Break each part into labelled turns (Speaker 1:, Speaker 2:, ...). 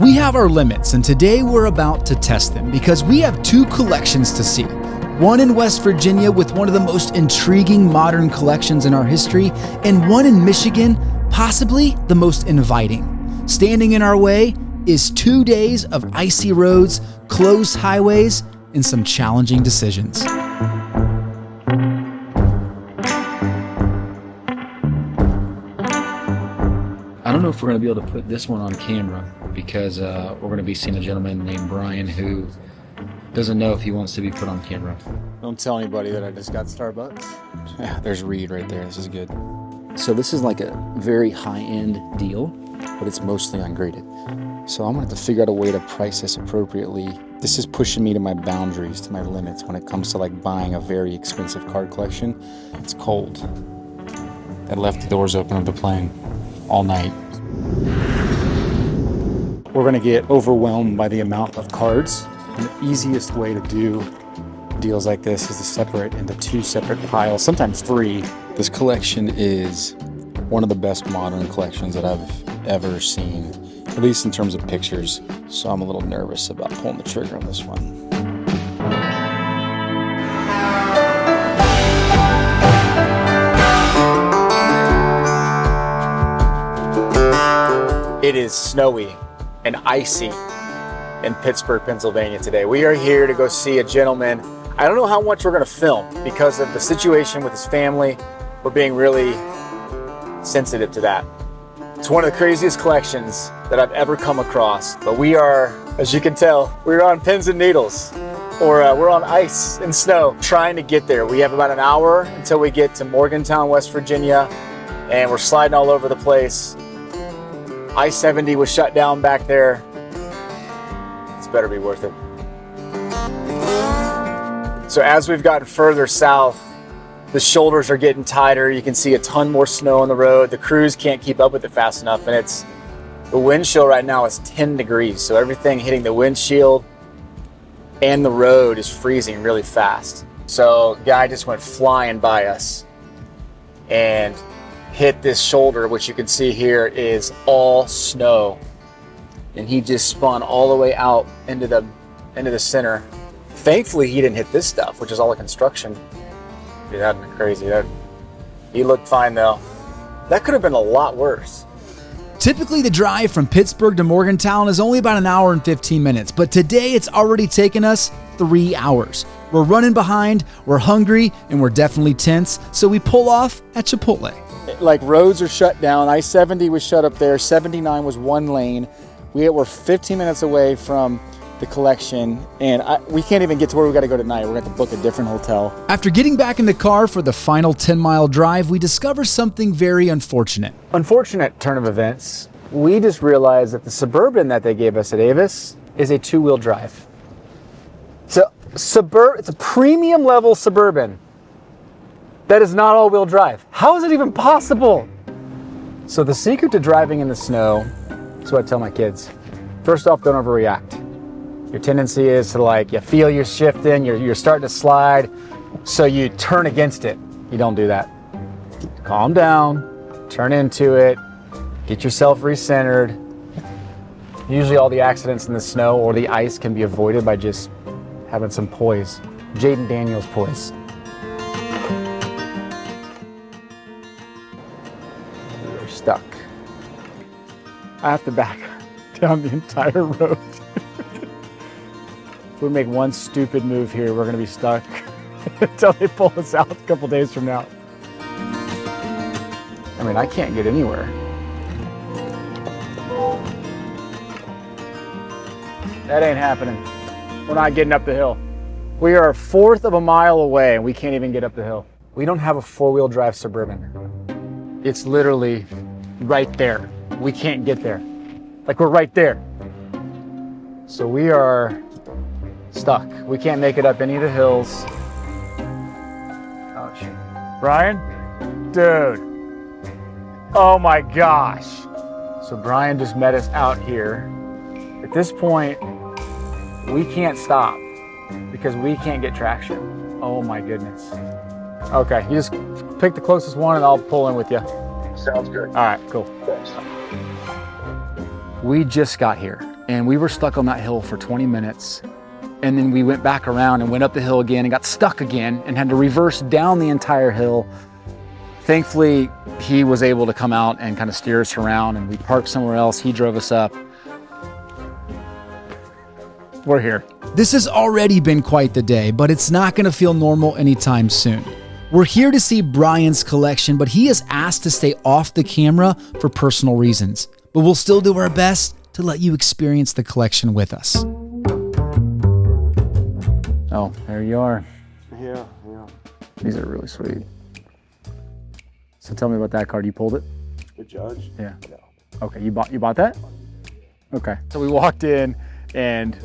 Speaker 1: We have our limits, and today we're about to test them because we have two collections to see. One in West Virginia with one of the most intriguing modern collections in our history, and one in Michigan, possibly the most inviting. Standing in our way is 2 days of icy roads, closed highways, and some challenging decisions. I don't know if we're going to be able to put this one on camera because we're going to be seeing a gentleman named Brian who doesn't know if he wants to be put on camera.
Speaker 2: Don't tell anybody that I just got Starbucks.
Speaker 1: Yeah, there's Reed right there. This is good. So this is like a very high-end deal, but it's mostly ungraded. So I'm going to have to figure out a way to price this appropriately. This is pushing me to my boundaries, to my limits when it comes to like buying a very expensive card collection. It's cold. I left the doors open of the plane all night. We're going to get overwhelmed by the amount of cards. And the easiest way to do deals like this is to separate into two separate piles, sometimes three. This collection is one of the best modern collections that I've ever seen, at least in terms of pictures. So I'm a little nervous about pulling the trigger on this one.
Speaker 2: It is snowy and icy in Pittsburgh, Pennsylvania today. We are here to go see a gentleman. I don't know how much we're going to film because of the situation with his family. We're being really sensitive to that. It's one of the craziest collections that I've ever come across. But we are, as you can tell, we're on pins and needles, or we're on ice and snow trying to get there. We have about an hour until we get to Morgantown, West Virginia, and we're sliding all over the place. I-70 was shut down back there. It's better be worth it. So as we've gotten further south, the shoulders are getting tighter. You can see a ton more snow on the road. The crews can't keep up with it fast enough, and the wind chill right now is 10 degrees. So everything hitting the windshield and the road is freezing really fast. So guy just went flying by us and hit this shoulder, which you can see here is all snow, and he just spun all the way out into the center. Thankfully he didn't hit this stuff, which is all the construction. Dude, that'd been crazy. He looked fine though. That could have been a lot worse.
Speaker 1: Typically the drive from Pittsburgh to Morgantown is only about an hour and 15 minutes, but today it's already taken us 3 hours. We're running behind, we're hungry, and we're definitely tense, so we pull off at Chipotle.
Speaker 2: Like roads are shut down. I-70 was shut up there. 79 was one lane. We were 15 minutes away from the collection, and we can't even get to where we got to go tonight. We're going to have to book a different hotel.
Speaker 1: After getting back in the car for the final 10-mile drive, we discover something very unfortunate.
Speaker 2: Unfortunate turn of events. We just realized that the Suburban that they gave us at Avis is a two-wheel drive. So it's a premium level Suburban that is not all-wheel drive. How is it even possible? So the secret to driving in the snow, that's what I tell my kids. First off, don't overreact. Your tendency is to you feel you're shifting, you're starting to slide, so you turn against it. You don't do that. Calm down, turn into it, get yourself recentered. Usually all the accidents in the snow or the ice can be avoided by just having some poise. Jaden Daniels poise. We're stuck. I have to back down the entire road. If we make one stupid move here, we're going to be stuck until they pull us out a couple days from now. I mean, I can't get anywhere. That ain't happening. We're not getting up the hill. We are 1/4 of a mile away and we can't even get up the hill. We don't have a 4-wheel drive Suburban. It's literally right there. We can't get there. Like, we're right there. So we are stuck. We can't make it up any of the hills. Ouch. Brian? Dude. Oh my gosh. So Brian just met us out here. At this point, we can't stop because we can't get traction. Oh my goodness. Okay, you just pick the closest one and I'll pull in with you.
Speaker 3: Sounds good.
Speaker 2: All right, cool.
Speaker 3: Thanks.
Speaker 2: We just got here. and we were stuck on that hill for 20 minutes. And then we went back around and went up the hill again and got stuck again and had to reverse down the entire hill. Thankfully, he was able to come out and kind of steer us around, and we parked somewhere else. He drove us up. We're here.
Speaker 1: This has already been quite the day, but it's not going to feel normal anytime soon. We're here to see Brian's collection, but he has asked to stay off the camera for personal reasons. But we'll still do our best to let you experience the collection with us.
Speaker 2: Oh, there you are.
Speaker 3: Yeah.
Speaker 2: These are really sweet. So tell me about that card. You pulled it?
Speaker 3: The judge?
Speaker 2: Yeah.
Speaker 3: No.
Speaker 2: Okay, you bought that? Okay. So we walked in and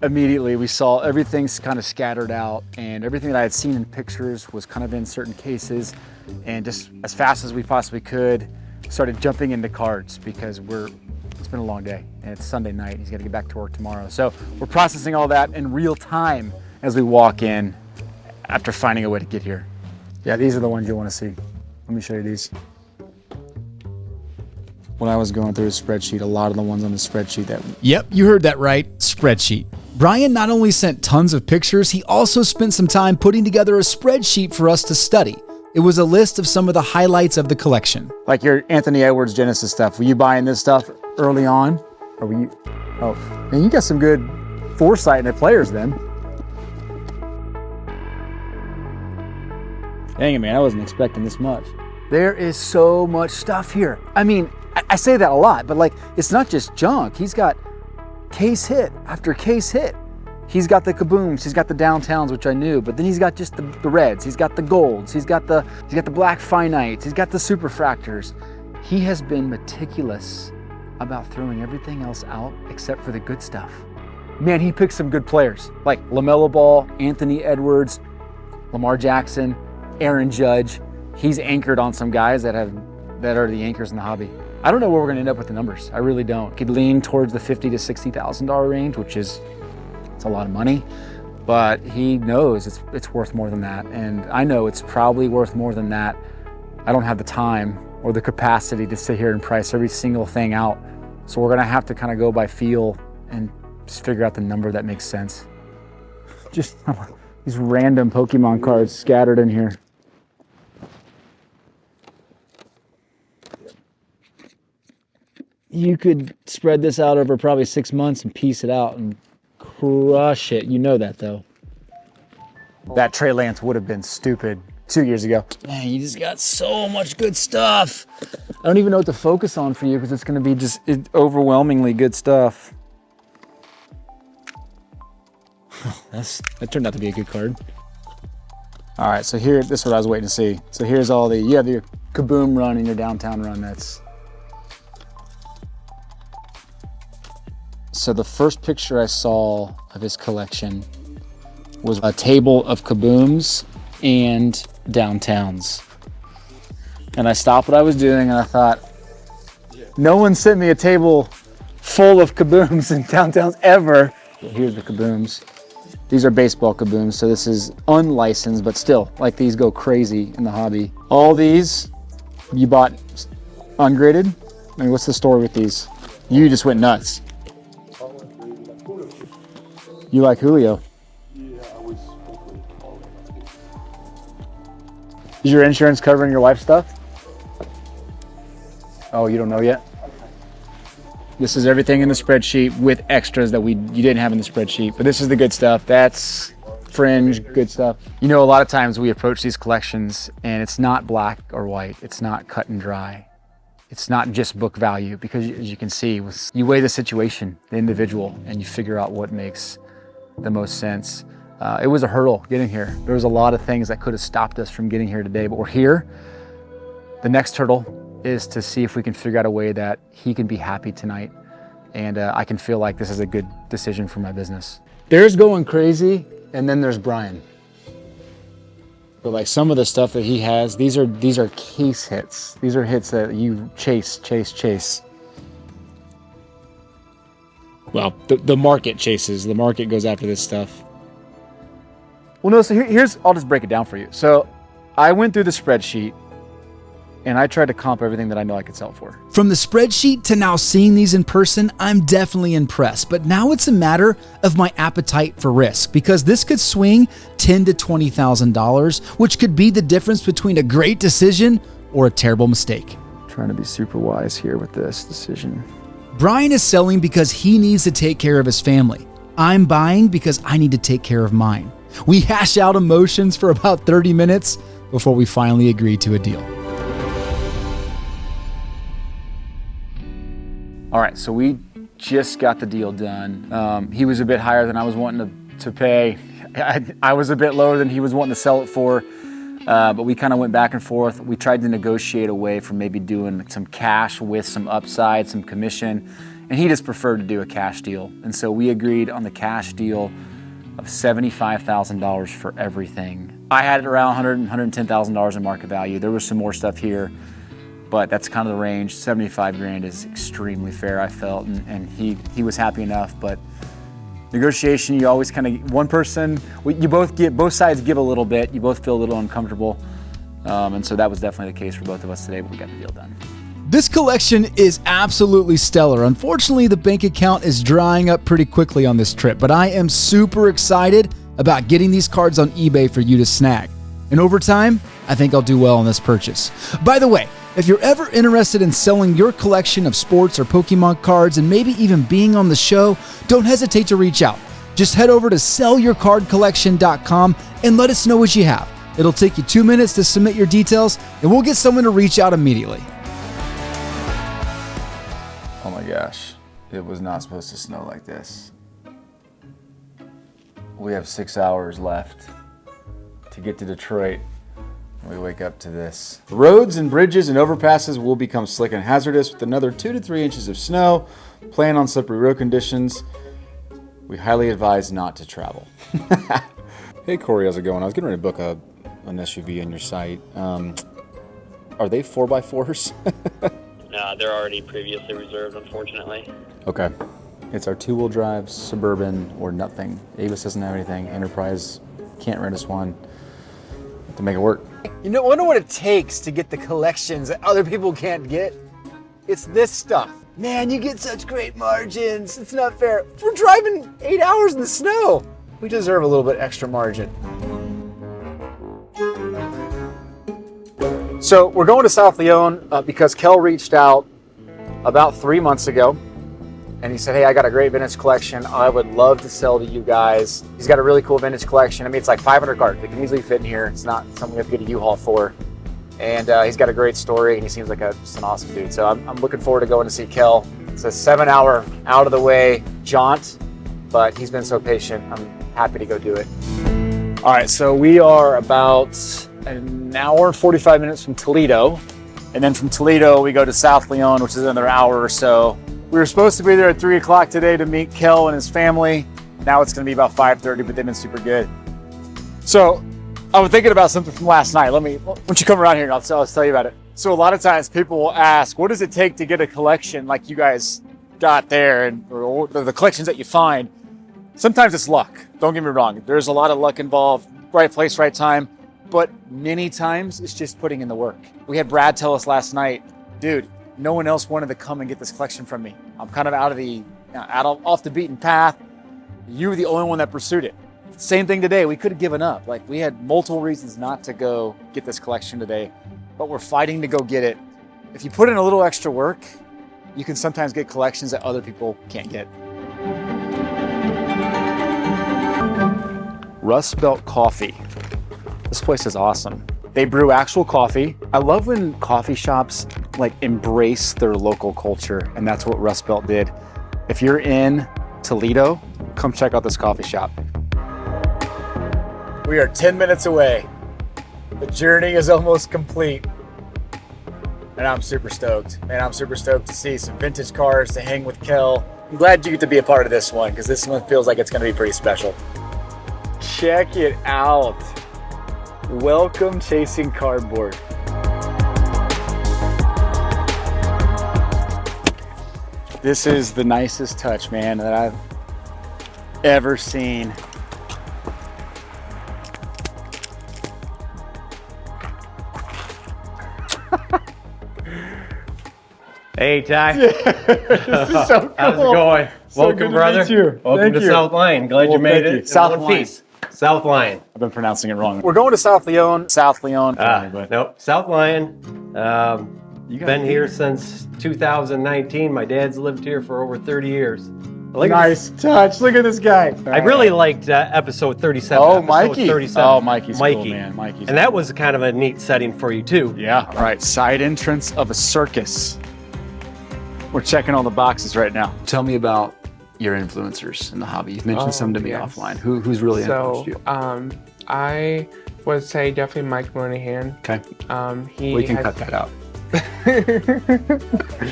Speaker 2: immediately we saw everything's kind of scattered out, and everything that I had seen in pictures was kind of in certain cases, and just as fast as we possibly could started jumping into cards because it's been a long day and it's Sunday night. He's got to get back to work tomorrow. So we're processing all that in real time as we walk in after finding a way to get here. Yeah, these are the ones you want to see. Let me show you these. When I was going through his spreadsheet, a lot of the ones on the spreadsheet that...
Speaker 1: Yep, you heard that right, spreadsheet. Brian not only sent tons of pictures, he also spent some time putting together a spreadsheet for us to study. It was a list of some of the highlights of the collection.
Speaker 2: Like your Anthony Edwards Genesis stuff. Were you buying this stuff early on? Or were you... Oh, man, you got some good foresight in the players then. Dang it, man, I wasn't expecting this much. There is so much stuff here. I mean, I say that a lot, but like, it's not just junk. He's got case hit after case hit. He's got the kabooms, he's got the downtowns, which I knew, but then he's got just the reds, he's got the golds, he's got the black finites, he's got the superfractors. He has been meticulous about throwing everything else out except for the good stuff. Man, he picked some good players, like LaMelo Ball, Anthony Edwards, Lamar Jackson, Aaron Judge. He's anchored on some guys that are the anchors in the hobby. I don't know where we're gonna end up with the numbers. I really don't. Could lean towards the $50,000 to $60,000 range, which is, it's a lot of money, but he knows it's worth more than that. And I know it's probably worth more than that. I don't have the time or the capacity to sit here and price every single thing out. So we're gonna have to kind of go by feel and just figure out the number that makes sense. Just these random Pokemon cards scattered in here. You could spread this out over probably 6 months and piece it out and crush it. You know that, though. That Trey Lance would have been stupid 2 years ago. Man, you just got so much good stuff. I don't even know what to focus on for you because it's going to be just overwhelmingly good stuff. That turned out to be a good card. All right, so here, this is what I was waiting to see. So here's all you have your Kaboom run and your downtown run. So the first picture I saw of his collection was a table of Kabooms and downtowns. And I stopped what I was doing and I thought, no one sent me a table full of Kabooms and downtowns ever. Well, here's the Kabooms. These are baseball Kabooms, so this is unlicensed, but still, like, these go crazy in the hobby. All these you bought ungraded? I mean, what's the story with these? You just went nuts. You like Julio?
Speaker 3: Yeah, I was.
Speaker 2: Is your insurance covering your wife's stuff? Oh, you don't know yet? This is everything in the spreadsheet with extras that you didn't have in the spreadsheet. But this is the good stuff. That's fringe, good stuff. You know, a lot of times we approach these collections and it's not black or white. It's not cut and dry. It's not just book value, because as you can see, you weigh the situation, the individual, and you figure out what makes the most sense. It was a hurdle getting here. There was a lot of things that could have stopped us from getting here today, but we're here. The next hurdle is to see if we can figure out a way that he can be happy tonight, and I can feel like this is a good decision for my business. There's going crazy, and then there's Brian. But like some of the stuff that he has, these are case hits. These are hits that you chase. Well, the market chases. The market goes after this stuff. Well, no, so here's, I'll just break it down for you. So I went through the spreadsheet and I tried to comp everything that I know I could sell it for.
Speaker 1: From the spreadsheet to now seeing these in person, I'm definitely impressed, but now it's a matter of my appetite for risk, because this could swing $10,000 to $20,000, which could be the difference between a great decision or a terrible mistake.
Speaker 2: Trying to be super wise here with this decision.
Speaker 1: Brian is selling because he needs to take care of his family. I'm buying because I need to take care of mine. We hash out emotions for about 30 minutes before we finally agree to a deal.
Speaker 2: All right, so we just got the deal done. He was a bit higher than I was wanting to pay. I was a bit lower than he was wanting to sell it for, but we kind of went back and forth. We tried to negotiate a way for maybe doing some cash with some upside, some commission, and he just preferred to do a cash deal. And so we agreed on the cash deal of $75,000 for everything. I had it around $100,000, $110,000 in market value. There was some more stuff here, but that's kind of the range. 75 grand is extremely fair, I felt, and he was happy enough. But negotiation, you always kind of, both sides give a little bit. You both feel a little uncomfortable. And so that was definitely the case for both of us today, but we got the deal done.
Speaker 1: This collection is absolutely stellar. Unfortunately, the bank account is drying up pretty quickly on this trip, but I am super excited about getting these cards on eBay for you to snag. And over time, I think I'll do well on this purchase. By the way, if you're ever interested in selling your collection of sports or Pokemon cards and maybe even being on the show, don't hesitate to reach out. Just head over to sellyourcardcollection.com and let us know what you have. It'll take you 2 minutes to submit your details, and we'll get someone to reach out immediately.
Speaker 2: Oh my gosh, it was not supposed to snow like this. We have 6 hours left to get to Detroit. We wake up to this. Roads and bridges and overpasses will become slick and hazardous with another 2 to 3 inches of snow. Plan on slippery road conditions. We highly advise not to travel. Hey Corey, how's it going? I was getting ready to book an SUV on your site. Are they 4x4s?
Speaker 4: No, they're already previously reserved, unfortunately.
Speaker 2: Okay. It's our 2-wheel drive, Suburban, or nothing. Avis doesn't have anything. Enterprise can't rent us one to make it work.
Speaker 5: You know, I wonder what it takes to get the collections that other people can't get. It's this stuff. Man, you get such great margins. It's not fair. We're driving 8 hours in the snow. We deserve a little bit extra margin. So we're going to South Leon because Kell reached out about 3 months ago. And he said, hey, I got a great vintage collection. I would love to sell to you guys. He's got a really cool vintage collection. I mean, it's like 500 cards. They can easily fit in here. It's not something we have to get a U-Haul for. And he's got a great story, and he seems like just an awesome dude. So I'm looking forward to going to see Kell. It's a 7-hour out-of-the-way jaunt, but he's been so patient. I'm happy to go do it. All right, so we are about an hour and 45 minutes from Toledo. And then from Toledo, we go to South Leon, which is another hour or so. We were supposed to be there at 3 o'clock today to meet Kell and his family. Now it's gonna be about 5:30, but they've been super good. So I was thinking about something from last night. Why don't you come around here and I'll tell you about it. So a lot of times people will ask, what does it take to get a collection like you guys got there, or the collections that you find? Sometimes it's luck, don't get me wrong. There's a lot of luck involved, right place, right time, but many times it's just putting in the work. We had Brad tell us last night, dude, no one else wanted to come and get this collection from me. I'm kind of off the beaten path. You were the only one that pursued it. Same thing today. We could have given up. Like, we had multiple reasons not to go get this collection today, but we're fighting to go get it. If you put in a little extra work, you can sometimes get collections that other people can't get. Rust Belt Coffee. This place is awesome. They brew actual coffee. I love when coffee shops embrace their local culture, and that's what Rust Belt did. If you're in Toledo, come check out this coffee shop. We are 10 minutes away. The journey is almost complete. And I'm super stoked. Man, I'm super stoked to see some vintage cars, to hang with Kell. I'm glad you get to be a part of this one, because this one feels like it's gonna be pretty special. Check it out. Welcome Chasing Cardboard. This is the nicest touch, man, that I've ever seen.
Speaker 6: Hey, Ty.
Speaker 2: This is so cool.
Speaker 6: How's it going?
Speaker 2: So
Speaker 6: Welcome,
Speaker 2: good to
Speaker 6: brother.
Speaker 2: meet you.
Speaker 6: Welcome
Speaker 2: Thank
Speaker 6: to
Speaker 2: you.
Speaker 6: South Lyon. Glad
Speaker 2: Well,
Speaker 6: you made
Speaker 2: thank
Speaker 6: it.
Speaker 2: you.
Speaker 6: in
Speaker 2: South
Speaker 6: one
Speaker 2: Lyon.
Speaker 6: piece. South Lyon.
Speaker 2: I've been pronouncing it wrong. We're going to South Lyon. South Lyon. but
Speaker 6: Nope. South Lyon.
Speaker 2: you gotta
Speaker 6: Been
Speaker 2: be
Speaker 6: here since 2019. My dad's lived here for over 30 years. Look at
Speaker 2: Nice touch. Look at this guy.
Speaker 6: I really liked episode 37.
Speaker 2: Oh,
Speaker 6: episode
Speaker 2: Mikey.
Speaker 6: 37.
Speaker 2: Oh, Mikey's cool, man. Mikey's
Speaker 6: And that was kind of a neat setting for you, too.
Speaker 2: Yeah. All right. Side entrance of a circus. We're checking all the boxes right now. Tell me about your influencers in the hobby. You've mentioned some to me
Speaker 7: yes.
Speaker 2: offline. Who's really influenced you?
Speaker 7: I would say definitely Mike Moynihan.
Speaker 2: Okay.
Speaker 7: He
Speaker 2: We can
Speaker 7: has-
Speaker 2: cut that out.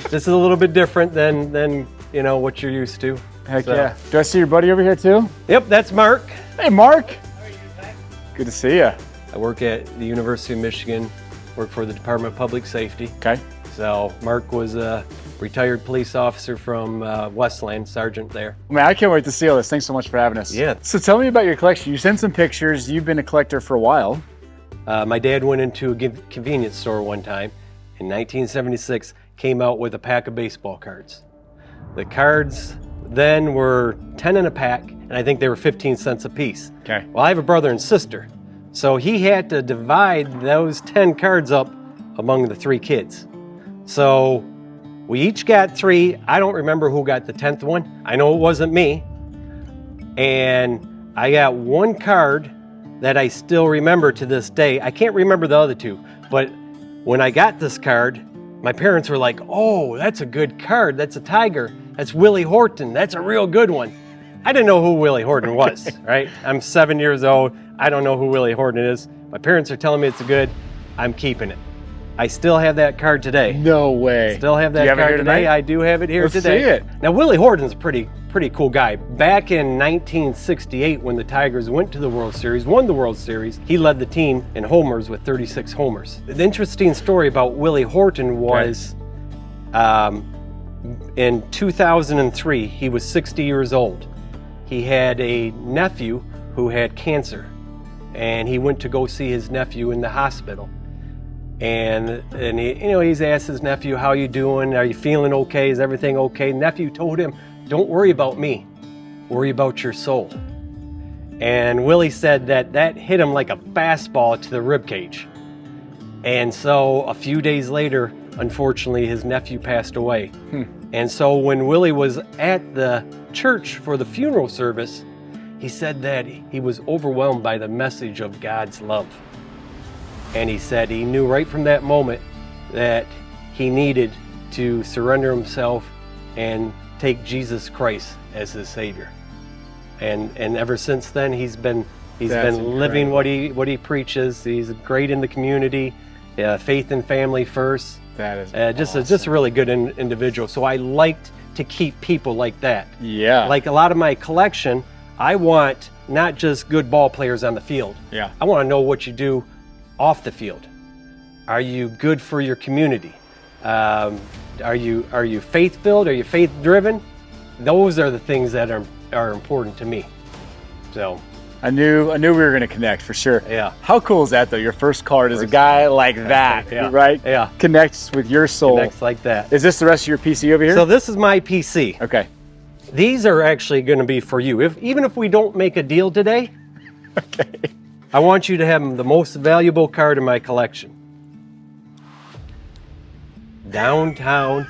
Speaker 6: This is a little bit different than what you're used to.
Speaker 2: Heck
Speaker 6: So-
Speaker 2: yeah. Do I see your buddy over here too?
Speaker 6: Yep, that's Mark.
Speaker 2: Hey, Mark. Good to see you.
Speaker 6: I work at the University of Michigan, work for the Department of Public Safety.
Speaker 2: Okay.
Speaker 6: So Mark was a retired police officer from Westland, sergeant there.
Speaker 2: Man, I can't wait to see all this. Thanks so much for having us.
Speaker 6: Yeah.
Speaker 2: So tell me about your collection. You sent some pictures. You've been a collector for a while.
Speaker 6: My dad went into a convenience store one time in 1976, came out with a pack of baseball cards. The cards then were 10 in a pack, and I think they were 15 cents a piece.
Speaker 2: Okay.
Speaker 6: Well, I have a brother and sister, so he had to divide those 10 cards up among the 3 kids. So we each got 3. I don't remember who got the 10th one. I know it wasn't me. And I got one card that I still remember to this day. I can't remember the other 2, but when I got this card, my parents were like, "Oh, that's a good card. That's a Tiger. That's Willie Horton. That's a real good one." I didn't know who Willie Horton was, right? I'm 7 years old. I don't know who Willie Horton is. My parents are telling me it's good. I'm keeping it. I still have that card today.
Speaker 2: No way.
Speaker 6: Still have
Speaker 2: Do
Speaker 6: that
Speaker 2: you have it
Speaker 6: card
Speaker 2: here
Speaker 6: today.
Speaker 2: tonight?
Speaker 6: I do have it here
Speaker 2: Let's
Speaker 6: today.
Speaker 2: see it.
Speaker 6: Now, Willie Horton's a pretty cool guy. Back in 1968, when the Tigers went to the World Series, won the World Series, he led the team in homers with 36 homers. The interesting story about Willie Horton was in 2003, he was 60 years old. He had a nephew who had cancer, and he went to go see his nephew in the hospital. And he, he's asked his nephew, "How you doing? Are you feeling okay? Is everything okay?" Nephew told him, "Don't worry about me. Worry about your soul." And Willie said that hit him like a fastball to the rib cage. And so a few days later, unfortunately, his nephew passed away. And so when Willie was at the church for the funeral service, he said that he was overwhelmed by the message of God's love. And he said he knew right from that moment that he needed to surrender himself and take Jesus Christ as his Savior. And ever since then, he's been living what he preaches. He's great in the community, faith and family first.
Speaker 2: That is
Speaker 6: just a really good individual. So I liked to keep people like that.
Speaker 2: Yeah.
Speaker 6: Like a lot of my collection, I want not just good ball players on the field.
Speaker 2: Yeah.
Speaker 6: I want to know what you do off the field. Are you good for your community? Are you faith-filled? Are you faith-driven? Those are the things that are important to me. So
Speaker 2: I knew we were going to connect for sure.
Speaker 6: Yeah.
Speaker 2: How cool is that though? Your first card is a guy like that,
Speaker 6: Yeah.
Speaker 2: right?
Speaker 6: Yeah.
Speaker 2: Connects with your soul.
Speaker 6: Connects like that.
Speaker 2: Is this the rest of your PC over here?
Speaker 6: So this is my PC.
Speaker 2: Okay.
Speaker 6: These are actually going to be for you. Even if we don't make a deal today, okay, I want you to have the most valuable card in my collection. Downtown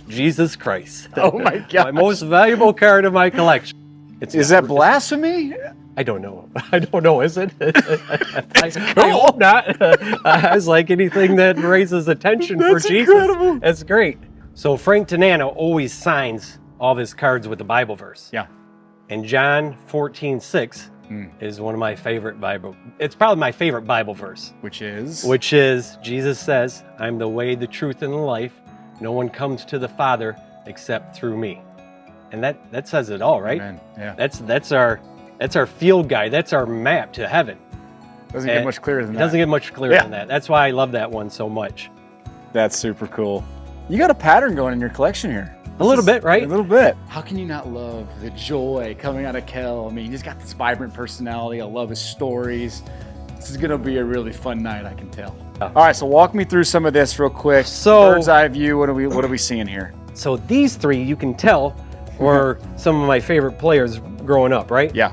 Speaker 6: Jesus Christ.
Speaker 2: Oh my God.
Speaker 6: My most valuable card of my collection.
Speaker 2: Is that blasphemy?
Speaker 6: I don't know. I don't know, is it? I hope not. I was like anything that raises attention for
Speaker 2: That's
Speaker 6: Jesus.
Speaker 2: incredible.
Speaker 6: That's great. So Frank Tanana always signs all of his cards with a Bible verse.
Speaker 2: Yeah.
Speaker 6: And John 14:6 is one of my favorite Bible. It's probably my favorite Bible verse.
Speaker 2: Which is?
Speaker 6: Which is, Jesus says, "I'm the way, the truth, and the life. No one comes to the Father except through me." And that says it all, right?
Speaker 2: Amen. Yeah.
Speaker 6: That's our field guide. That's our map to heaven.
Speaker 2: Doesn't get much clearer than
Speaker 6: It
Speaker 2: that.
Speaker 6: doesn't get much clearer than that. That's why I love that one so much.
Speaker 2: That's super cool. You got a pattern going in your collection here.
Speaker 6: A little bit, right?
Speaker 2: A little bit. How can you not love the joy coming out of Kell? I mean, he's got this vibrant personality. I love his stories. This is going to be a really fun night, I can tell.
Speaker 5: All right, so walk me through some of this real quick.
Speaker 6: So-
Speaker 5: bird's eye view. What are we seeing here?
Speaker 6: So these three, you can tell, were some of my favorite players growing up, right?
Speaker 5: Yeah.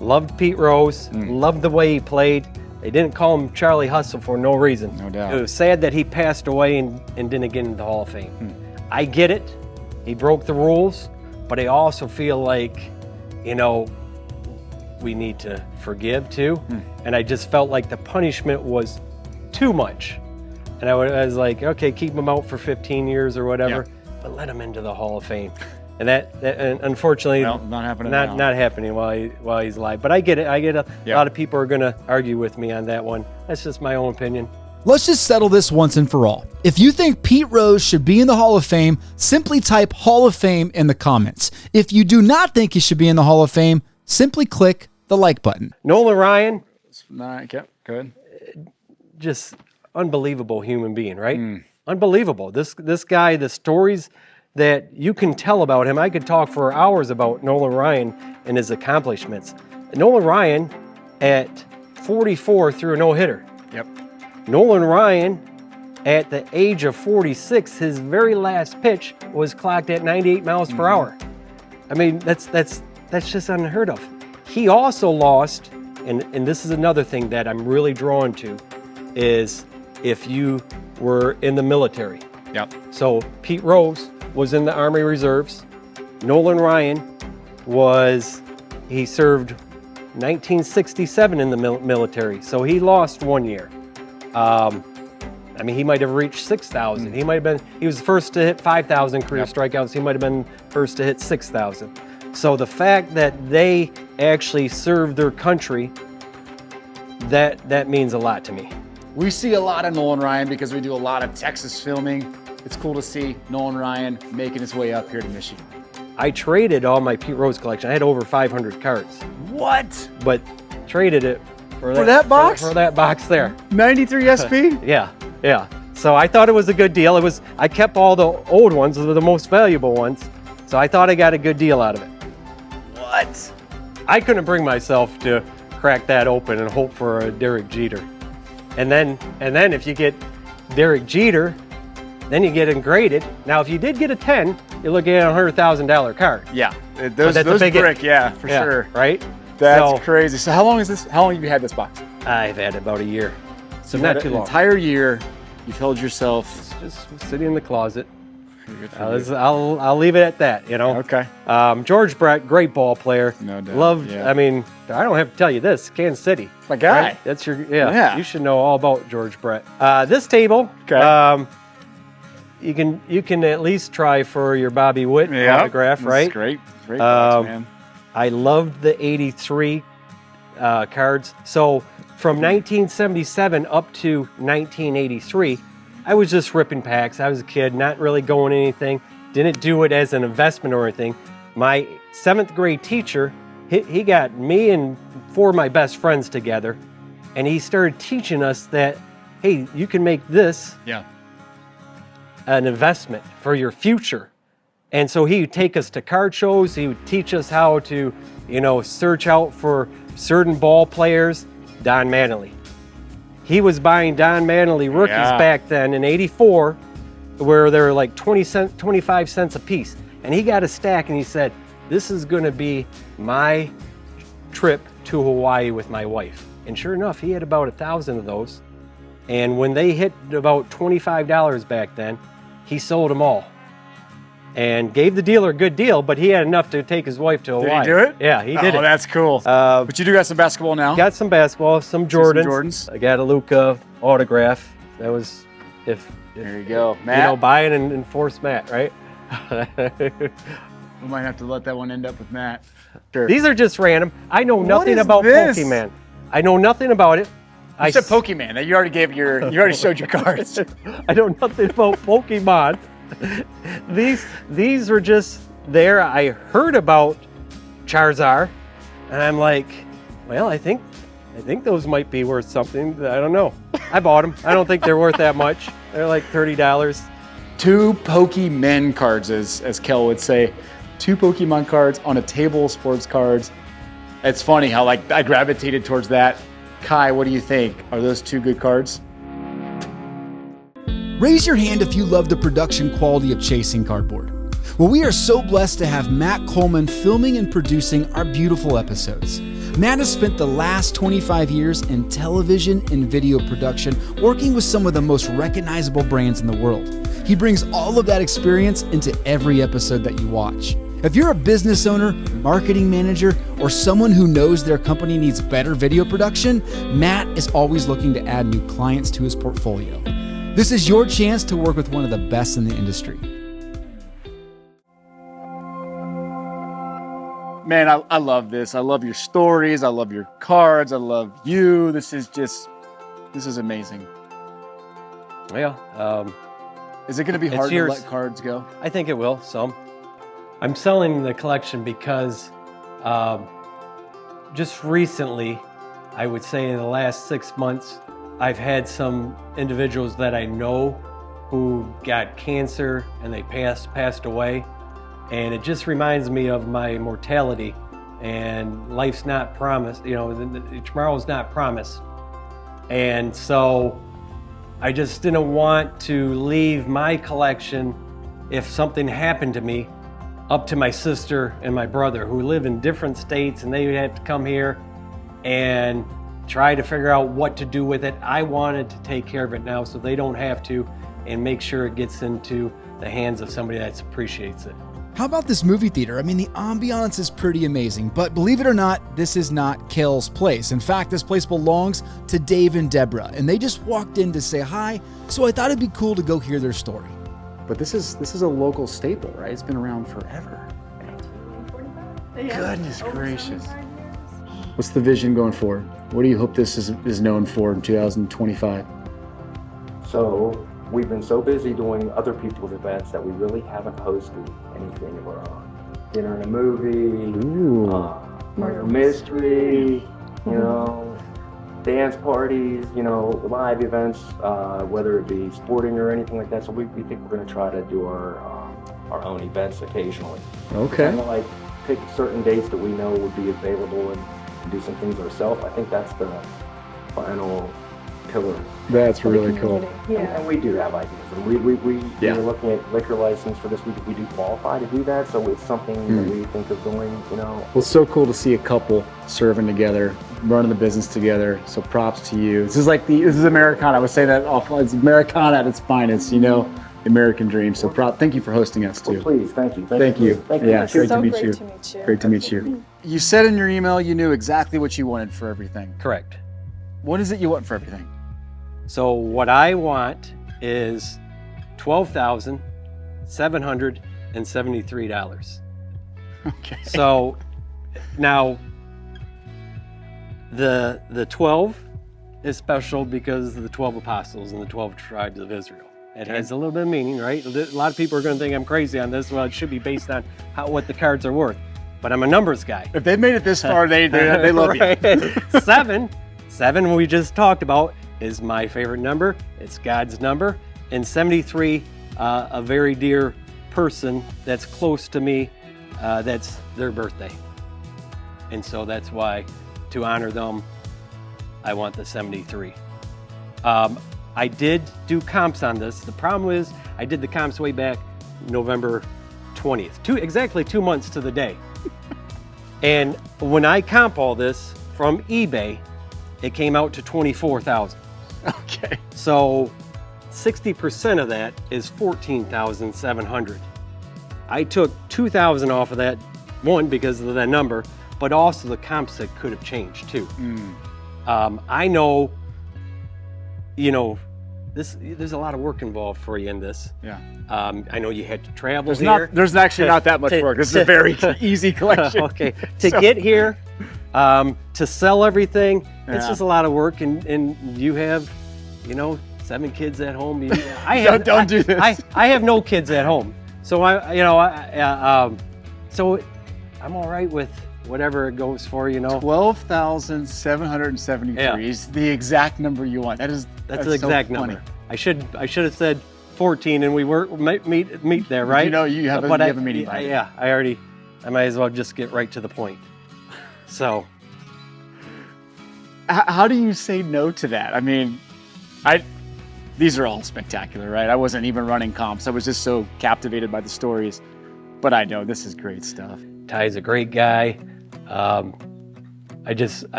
Speaker 6: Loved Pete Rose, loved the way he played. They didn't call him Charlie Hustle for no reason.
Speaker 5: No doubt.
Speaker 6: It was sad that he passed away and didn't get into the Hall of Fame. I get it. He broke the rules, but I also feel like, you know, we need to forgive too. And I just felt like the punishment was too much. And I was like, okay, keep him out for 15 years or whatever, but let him into the Hall of Fame. And that and unfortunately,
Speaker 5: Well, not happening now.
Speaker 6: Not happening while he's alive. But I get it. I get a lot of people are going to argue with me on that one. That's just my own opinion.
Speaker 1: Let's just settle this once and for all. If you think Pete Rose should be in the Hall of Fame, simply type Hall of Fame in the comments. If you do not think he should be in the Hall of Fame, simply click the like button.
Speaker 6: Nolan Ryan,
Speaker 5: Okay, good.
Speaker 6: just unbelievable human being, right? Unbelievable. This guy, the stories that you can tell about him. I could talk for hours about Nolan Ryan and his accomplishments. Nolan Ryan at 44 threw a no-hitter.
Speaker 5: Yep.
Speaker 6: Nolan Ryan at the age of 46, his very last pitch was clocked at 98 miles per hour. I mean, that's just unheard of. He also lost, and this is another thing that I'm really drawn to, is if you were in the military.
Speaker 5: Yep.
Speaker 6: So Pete Rose was in the Army Reserves. Nolan Ryan he served 1967 in the military, so he lost 1 year. I mean, he might have reached 6,000. He was the first to hit 5,000 career strikeouts. He might have been first to hit 6,000. So the fact that they actually served their country, that means a lot to me.
Speaker 5: We see a lot of Nolan Ryan because we do a lot of Texas filming. It's cool to see Nolan Ryan making his way up here to Michigan.
Speaker 6: I traded all my Pete Rose collection. I had over 500 cards,
Speaker 5: What?
Speaker 6: but traded it for
Speaker 5: that box?
Speaker 6: For that box there.
Speaker 5: 93 SP?
Speaker 6: Yeah. So I thought it was a good deal. I kept all the old ones, the most valuable ones. So I thought I got a good deal out of it.
Speaker 5: What?
Speaker 6: I couldn't bring myself to crack that open and hope for a Derek Jeter. And then if you get Derek Jeter, then you get him graded. Now, if you did get a 10, you're looking at a $100,000 card.
Speaker 5: Yeah. Those
Speaker 6: that's a big
Speaker 5: brick,
Speaker 6: hit.
Speaker 5: yeah, for sure.
Speaker 6: Right?
Speaker 5: That's
Speaker 6: So,
Speaker 5: crazy. So how long have you had this box?
Speaker 6: I've had about a year. So
Speaker 5: You've had
Speaker 6: not too
Speaker 5: an
Speaker 6: long.
Speaker 5: entire year. You've held yourself.
Speaker 6: Just sitting in the closet. I'll leave it at that, you know.
Speaker 5: Okay.
Speaker 6: George Brett, great ball player.
Speaker 5: No doubt,
Speaker 6: Loved,
Speaker 5: yeah.
Speaker 6: I mean, I don't have to tell you this, Kansas City.
Speaker 5: My guy.
Speaker 6: Right? That's
Speaker 5: Yeah.
Speaker 6: you should know all about George Brett. This table,
Speaker 5: Okay.
Speaker 6: you can at least try for your Bobby Witt autograph,
Speaker 5: That's
Speaker 6: right?
Speaker 5: great. Great box, man.
Speaker 6: I loved the 83 cards. So from 1977 up to 1983, I was just ripping packs. I was a kid, not really going anything. Didn't do it as an investment or anything. My 7th grade teacher, he got me and 4 of my best friends together, and he started teaching us that, hey, you can make this an investment for your future. And so he would take us to card shows. He would teach us how to, search out for certain ball players. Don Mattingly. He was buying Don Mattingly rookies back then in '84, where they were like 25 cents a piece. And he got a stack and he said, this is going to be my trip to Hawaii with my wife. And sure enough, he had about 1,000 of those. And when they hit about $25 back then, he sold them all and gave the dealer a good deal, but he had enough to take his wife to Hawaii.
Speaker 5: Did he do it?
Speaker 6: Yeah, he did it.
Speaker 5: Oh, that's cool. But you do got some basketball now?
Speaker 6: Got some basketball, some Jordans.
Speaker 5: Jordans.
Speaker 6: I got a Luka autograph. That was if
Speaker 5: There you go. Matt?
Speaker 6: buy it and enforce Matt, right?
Speaker 5: We might have to let that one end up with Matt. Sure.
Speaker 6: These are just random. I know nothing
Speaker 5: is
Speaker 6: about
Speaker 5: this?
Speaker 6: Pokemon. I know nothing about it.
Speaker 5: You said Pokemon. You already showed your cards.
Speaker 6: I know nothing about Pokemon. These were just there. I heard about Charizard, and I'm like, well, I think those might be worth something. I don't know. I bought them. I don't think they're worth that much. They're like $30.
Speaker 5: 2 Pokemon cards, as Kell would say. 2 Pokemon cards on a table of sports cards. It's funny how I gravitated towards that. Kai, what do you think? Are those 2 good cards?
Speaker 1: Raise your hand if you love the production quality of chasing cardboard. Well, we are so blessed to have Matt Coleman filming and producing our beautiful episodes. Matt has spent the last 25 years in television and video production, working with some of the most recognizable brands in the world. He brings all of that experience into every episode that you watch. If you're a business owner, marketing manager, or someone who knows their company needs better video production, Matt is always looking to add new clients to his portfolio. This is your chance to work with one of the best in the industry.
Speaker 2: Man, I love this. I love your stories. I love your cards. I love you. This is amazing.
Speaker 6: Yeah.
Speaker 2: Is it going to be
Speaker 6: It's
Speaker 2: hard to
Speaker 6: yours.
Speaker 2: let cards go?
Speaker 6: I think it will, some. I'm selling the collection because just recently, I would say in the last 6 months, I've had some individuals that I know who got cancer and they passed away. And it just reminds me of my mortality, and life's not promised, tomorrow's not promised. And so I just didn't want to leave my collection, if something happened to me, up to my sister and my brother who live in different states, and they have to come here and try to figure out what to do with it. I wanted to take care of it now so they don't have to, and make sure it gets into the hands of somebody that appreciates it.
Speaker 1: How about this movie theater? I mean, the ambiance is pretty amazing, but believe it or not, this is not Kell's place. In fact, this place belongs to Dave and Deborah, and they just walked in to say hi, so I thought it'd be cool to go hear their story.
Speaker 2: But this is a local staple, right? It's been around forever. Goodness gracious. What's the vision going forward? What do you hope this is known for in 2025?
Speaker 8: So we've been so busy doing other people's events that we really haven't hosted anything of our own. Dinner and a movie, murder mystery, dance parties, live events, whether it be sporting or anything like that. So we think we're going to try to do our own events occasionally.
Speaker 2: Okay.
Speaker 8: Kind of like pick certain dates that we know would be available and do some things ourselves. I think that's the final pillar.
Speaker 2: That's really cool.
Speaker 8: And we do have ideas. And we're looking at liquor license for this. We do qualify to do that, so it's something that we think of doing,
Speaker 2: Well, it's so cool to see a couple serving together, running the business together. So props to you. This is Americana. I would say that offline. It's Americana at its finest, the American dream. So thank you for hosting us too.
Speaker 8: Well, please, thank you.
Speaker 2: Thank you. Yeah,
Speaker 8: Thank you.
Speaker 2: great to meet
Speaker 9: Great
Speaker 2: you.
Speaker 9: to meet you.
Speaker 2: Great to meet you. You said in your email you knew exactly what you wanted for everything.
Speaker 6: Correct.
Speaker 2: What is it you want for everything?
Speaker 6: So what I want is $12,773.
Speaker 2: Okay.
Speaker 6: So now the 12 is special because of the 12 apostles and the 12 tribes of Israel. It has a little bit of meaning, right? A lot of people are going to think I'm crazy on this. Well, it should be based on what the cards are worth. But I'm a numbers guy.
Speaker 2: If they've made it this far, they love you.
Speaker 6: Seven we just talked about is my favorite number. It's God's number. And 73, a very dear person that's close to me, that's their birthday. And so that's why, to honor them, I want the 73. I did do comps on this. The problem is I did the comps way back November 20th, exactly 2 months to the day. And when I comp all this from eBay, it came out to 24,000.
Speaker 2: Okay.
Speaker 6: So 60% of that is 14,700. I took 2,000 off of that, one, because of that number, but also the comp set could have changed too. I know, there's a lot of work involved for you in this.
Speaker 2: Yeah.
Speaker 6: I know you had to travel here.
Speaker 2: There's actually not that much work. This is a very easy collection.
Speaker 6: Okay. To get here, to sell everything, it's just a lot of work, and you have, 7 kids at home.
Speaker 2: Don't do this.
Speaker 6: I have no kids at home, so so I'm all right with whatever it goes for.
Speaker 2: 12,773 is the exact number you want. That's
Speaker 6: the exact
Speaker 2: so funny.
Speaker 6: number. I should have said 14, and we were meet there, right?
Speaker 2: You have a meeting by
Speaker 6: I might as well just get right to the point. So,
Speaker 2: how do you say no to that? I mean, these are all spectacular, right? I wasn't even running comps. I was just so captivated by the stories. But I know this is great stuff.
Speaker 6: Ty's a great guy. I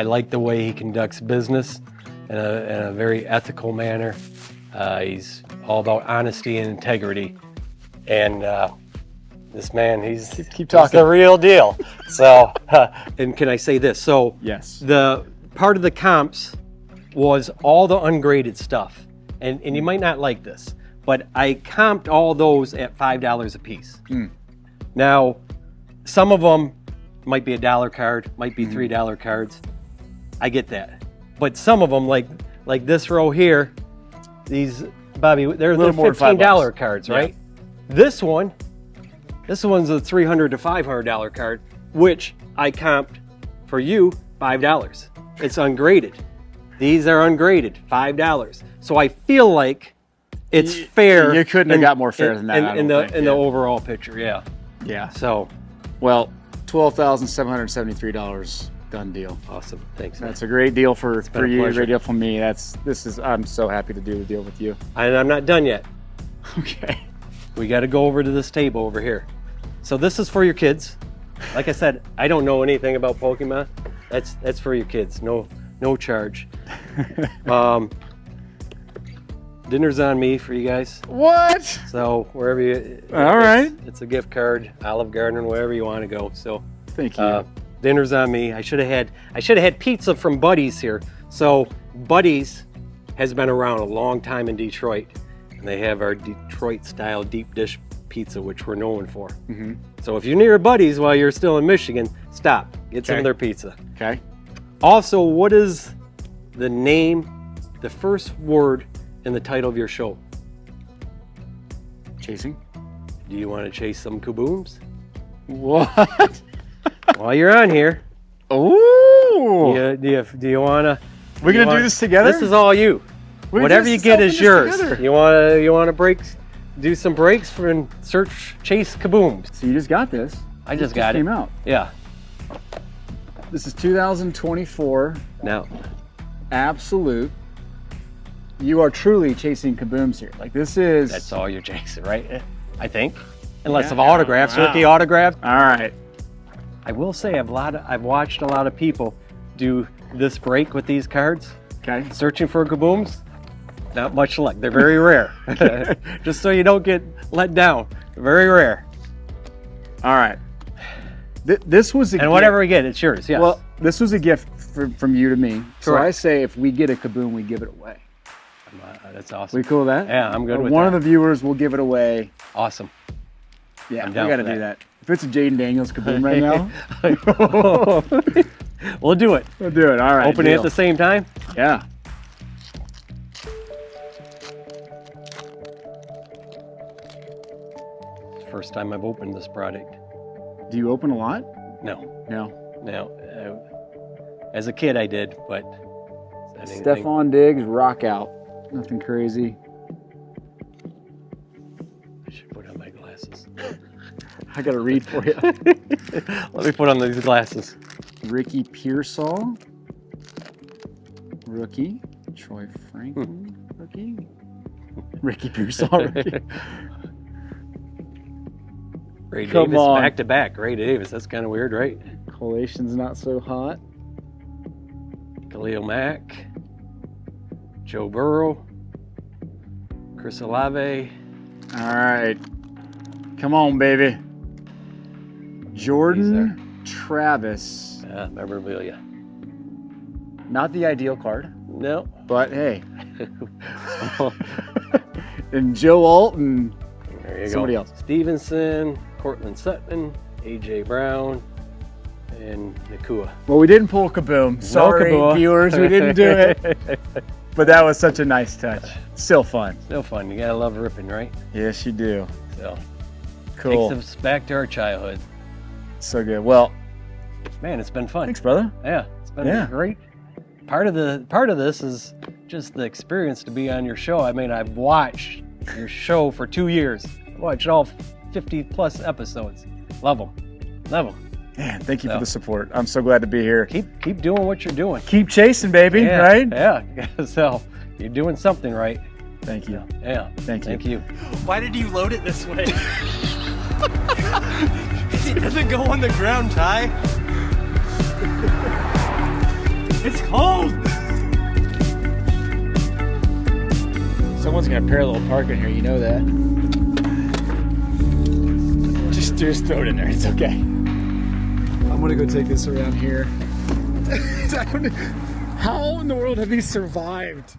Speaker 6: like the way he conducts business in a very ethical manner. He's all about honesty and integrity. And this man, he's the real deal. So, and can I say this? So,
Speaker 2: Yes.
Speaker 6: the part of the comps was all the ungraded stuff. And you might not like this, but I comped all those at $5 a piece. Now, some of them might be $1 card, might be $3 cards. I get that. But some of them, like this row here, these, Bobby, they're $15 cards, right? This one's a $300 to $500 card, which I comped for you $5. It's ungraded. These are ungraded, $5. So I feel like it's fair.
Speaker 2: You couldn't have got more fair than that.
Speaker 6: In the overall picture, yeah.
Speaker 2: Yeah.
Speaker 6: So,
Speaker 2: well, $12,773, done deal.
Speaker 6: awesome. Thanks. Man.
Speaker 2: That's a great deal for
Speaker 6: been a
Speaker 2: you,
Speaker 6: pleasure.
Speaker 2: great deal for me. I'm so happy to do the deal with you.
Speaker 6: And I'm not done yet.
Speaker 2: Okay.
Speaker 6: We got to go over to this table over here. So this is for your kids. Like I said, I don't know anything about Pokemon. That's for your kids. No charge. Dinner's on me for you guys.
Speaker 2: What?
Speaker 6: So wherever you.
Speaker 2: All right.
Speaker 6: It's a gift card, Olive Garden, wherever you want to go. So.
Speaker 2: Thank you.
Speaker 6: Dinner's on me. I should have had pizza from Buddy's here. So Buddy's has been around a long time in Detroit, and they have our Detroit-style deep dish pizza, which we're known for.
Speaker 2: Mm-hmm.
Speaker 6: So if you're near Buddy's while you're still in Michigan, stop, get some of their pizza.
Speaker 2: Okay.
Speaker 6: Also, what is the name, the first word in the title of your show?
Speaker 2: Chasing.
Speaker 6: Do you want to chase some kabooms?
Speaker 2: What?
Speaker 6: While you're on here,
Speaker 2: Ooh.
Speaker 6: do you want to?
Speaker 2: We're gonna do this together.
Speaker 6: This is all you.
Speaker 2: We're
Speaker 6: Whatever
Speaker 2: just
Speaker 6: you get is
Speaker 2: solving this
Speaker 6: yours.
Speaker 2: together.
Speaker 6: You want to do some breaks for and chase kabooms.
Speaker 2: So you just got this.
Speaker 6: I just got it.
Speaker 2: Came out.
Speaker 6: Yeah.
Speaker 2: This is 2024
Speaker 6: Now,
Speaker 2: Absolute. You are truly chasing kabooms here. Like this is.
Speaker 6: that's all you're chasing, right? I think, unless
Speaker 2: Yeah.
Speaker 6: of autographs,
Speaker 2: Wow.
Speaker 6: rookie autographs.
Speaker 2: All right.
Speaker 6: I will say I've watched a lot of people do this break with these cards,
Speaker 2: Okay.
Speaker 6: searching for kabooms. Not much luck. They're very rare. Just so you don't get let down. Very rare.
Speaker 2: All right. This was a
Speaker 6: And
Speaker 2: gift.
Speaker 6: whatever we get, it's yours. Yes.
Speaker 2: Well, this was a gift from you to me. So
Speaker 6: Correct.
Speaker 2: I say if we get a kaboom, we give it away.
Speaker 6: That's awesome.
Speaker 2: We cool with that?
Speaker 6: Yeah, I'm good with
Speaker 2: One
Speaker 6: that.
Speaker 2: of the viewers will give it away.
Speaker 6: Awesome.
Speaker 2: Yeah,
Speaker 6: I'm
Speaker 2: we
Speaker 6: down
Speaker 2: got to
Speaker 6: for
Speaker 2: do
Speaker 6: that.
Speaker 2: that. If it's a Jaden Daniels kaboom right now,
Speaker 6: We'll do it.
Speaker 2: we'll do it. All right.
Speaker 6: Open it at
Speaker 2: deal.
Speaker 6: the same time.
Speaker 2: Yeah.
Speaker 6: First time I've opened this product.
Speaker 2: Do you open a lot?
Speaker 6: No,
Speaker 2: No.
Speaker 6: no. As a kid, I did, but anything-
Speaker 2: Stefan Diggs, rock out. Nothing crazy.
Speaker 6: I should put on my glasses.
Speaker 2: I got to read for you.
Speaker 6: Let me put on these glasses.
Speaker 2: Ricky Pearsall, rookie. Troy Franklin, rookie. Ricky Pearsall, rookie.
Speaker 6: Ray
Speaker 2: Come
Speaker 6: Davis
Speaker 2: on.
Speaker 6: back to back. Ray Davis. That's kind of weird, right?
Speaker 2: Collation's not so hot.
Speaker 6: Khalil Mack, Joe Burrow, Chris Olave.
Speaker 2: All right. Come on, baby. Jordan Travis.
Speaker 6: Memorabilia.
Speaker 2: Not the ideal card,
Speaker 6: No.
Speaker 2: but hey. And Joe Alton.
Speaker 6: There you
Speaker 2: Somebody
Speaker 6: go.
Speaker 2: else.
Speaker 6: Stevenson, Cortland Sutton, A.J. Brown, and Nakua.
Speaker 2: Well, we didn't pull kaboom. Sorry,
Speaker 6: Kaboom.
Speaker 2: viewers, we didn't do it. But that was such a nice touch. Still fun.
Speaker 6: Still fun. You gotta love ripping, right?
Speaker 2: Yes, you do.
Speaker 6: So
Speaker 2: Cool.
Speaker 6: takes us back to our childhood.
Speaker 2: So good. Well,
Speaker 6: Man, it's been fun.
Speaker 2: thanks, brother.
Speaker 6: Yeah, it's been
Speaker 2: Yeah.
Speaker 6: great. Part of this is just the experience to be on your show. I mean, I've watched your show for 2 years. Watched all 50 plus episodes. Love them. Love them.
Speaker 2: Man, thank you
Speaker 6: So.
Speaker 2: for the support. I'm so glad to be here.
Speaker 6: Keep doing what you're doing.
Speaker 2: Keep chasing, baby,
Speaker 6: Yeah,
Speaker 2: right?
Speaker 6: Yeah. So you're doing something right.
Speaker 1: Thank you.
Speaker 6: Yeah.
Speaker 1: Thank you.
Speaker 6: Thank you.
Speaker 9: Why did you load it this way? It doesn't go on the ground, Ty. It's cold.
Speaker 1: Someone's gonna parallel park in here, you know that. Just throw it in there, it's okay. I'm gonna go take this around here. How in the world have you survived?